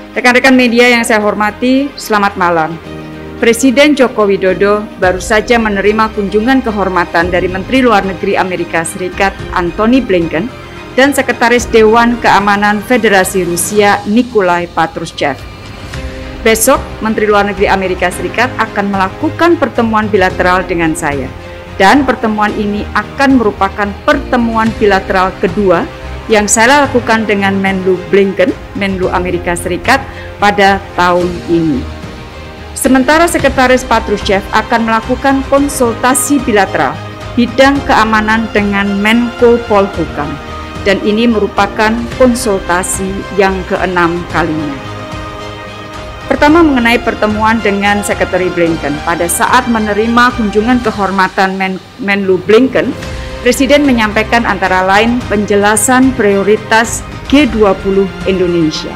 Rekan-rekan media yang saya hormati, selamat malam. Presiden Joko Widodo baru saja menerima kunjungan kehormatan dari Menteri Luar Negeri Amerika Serikat Antony Blinken dan Sekretaris Dewan Keamanan Federasi Rusia Nikolai Patrushev. Besok, Menteri Luar Negeri Amerika Serikat akan melakukan pertemuan bilateral dengan saya. Dan pertemuan ini akan merupakan pertemuan bilateral kedua yang saya lakukan dengan Menlu Blinken, Menlu Amerika Serikat, pada tahun ini. Sementara Sekretaris Patrushev akan melakukan konsultasi bilateral bidang keamanan dengan Menko Polhukam, dan ini merupakan konsultasi yang ke-6 kalinya. Pertama, mengenai pertemuan dengan Sekretari Blinken. Pada saat menerima kunjungan kehormatan Menlu Blinken, Presiden menyampaikan antara lain penjelasan prioritas G20 Indonesia.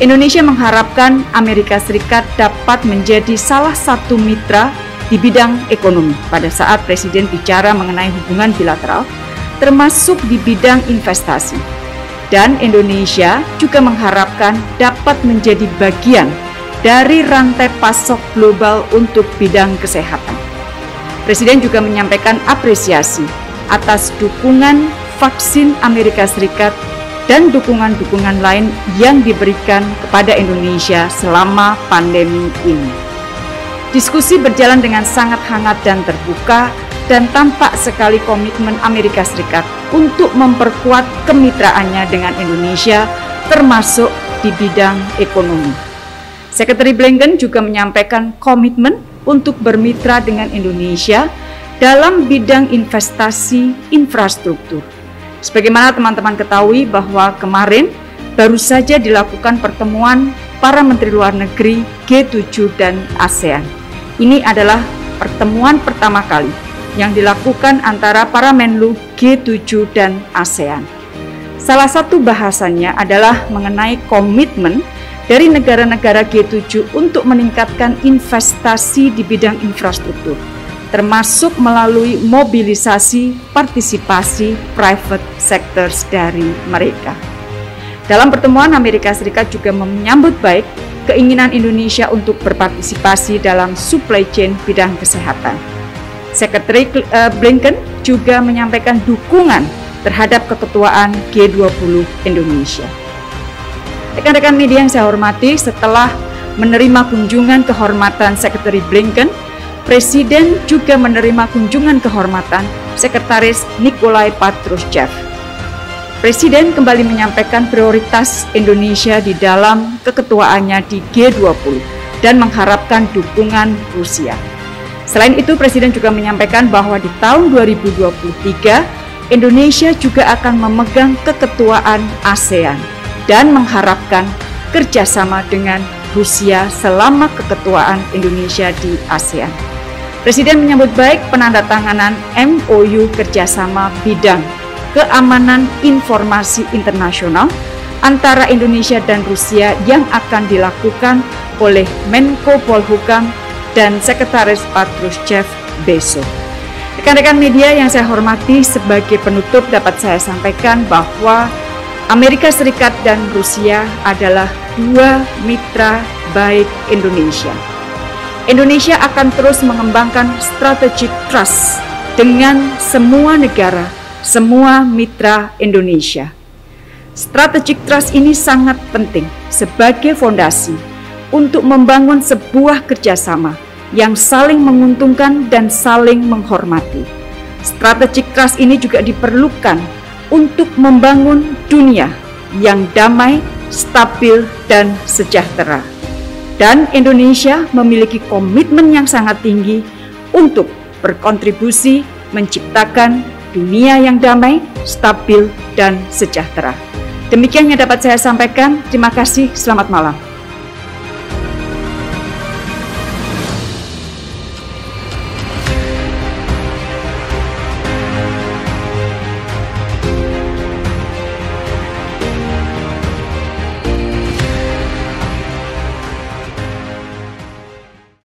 Indonesia mengharapkan Amerika Serikat dapat menjadi salah satu mitra di bidang ekonomi pada saat Presiden bicara mengenai hubungan bilateral, termasuk di bidang investasi. Dan Indonesia juga mengharapkan dapat menjadi bagian dari rantai pasok global untuk bidang kesehatan. Presiden juga menyampaikan apresiasi atas dukungan vaksin Amerika Serikat dan dukungan-dukungan lain yang diberikan kepada Indonesia selama pandemi ini. Diskusi berjalan dengan sangat hangat dan terbuka, dan tampak sekali komitmen Amerika Serikat untuk memperkuat kemitraannya dengan Indonesia, termasuk di bidang ekonomi. Sekretari Blinken juga menyampaikan komitmen untuk bermitra dengan Indonesia dalam bidang investasi infrastruktur. Sebagaimana teman-teman ketahui bahwa kemarin baru saja dilakukan pertemuan para Menteri Luar Negeri G7 dan ASEAN. Ini adalah pertemuan pertama kali yang dilakukan antara para Menlu G7 dan ASEAN. Salah satu bahasannya adalah mengenai komitmen dari negara-negara G7 untuk meningkatkan investasi di bidang infrastruktur, termasuk melalui mobilisasi partisipasi private sectors dari mereka. Dalam pertemuan, Amerika Serikat juga menyambut baik keinginan Indonesia untuk berpartisipasi dalam supply chain bidang kesehatan. Sekretari Blinken juga menyampaikan dukungan terhadap keketuaan G20 Indonesia. Rekan-rekan media yang saya hormati, setelah menerima kunjungan kehormatan Sekretari Blinken, Presiden juga menerima kunjungan kehormatan Sekretaris Nikolai Patrushev. Presiden kembali menyampaikan prioritas Indonesia di dalam keketuaannya di G20 dan mengharapkan dukungan Rusia. Selain itu, Presiden juga menyampaikan bahwa di tahun 2023, Indonesia juga akan memegang keketuaan ASEAN dan mengharapkan kerjasama dengan Rusia selama keketuaan Indonesia di ASEAN. Presiden menyambut baik penandatanganan MOU kerjasama bidang keamanan informasi internasional antara Indonesia dan Rusia yang akan dilakukan oleh Menko Polhukam dan Sekretaris Patrushev besok. Rekan-rekan media yang saya hormati, sebagai penutup dapat saya sampaikan bahwa Amerika Serikat dan Rusia adalah dua mitra baik Indonesia. Indonesia akan terus mengembangkan strategic trust dengan semua negara, semua mitra Indonesia. Strategic trust ini sangat penting sebagai fondasi untuk membangun sebuah kerjasama yang saling menguntungkan dan saling menghormati. Strategic trust ini juga diperlukan untuk membangun dunia yang damai, stabil, dan sejahtera. Dan Indonesia memiliki komitmen yang sangat tinggi untuk berkontribusi menciptakan dunia yang damai, stabil, dan sejahtera. Demikian yang dapat saya sampaikan. Terima kasih, selamat malam.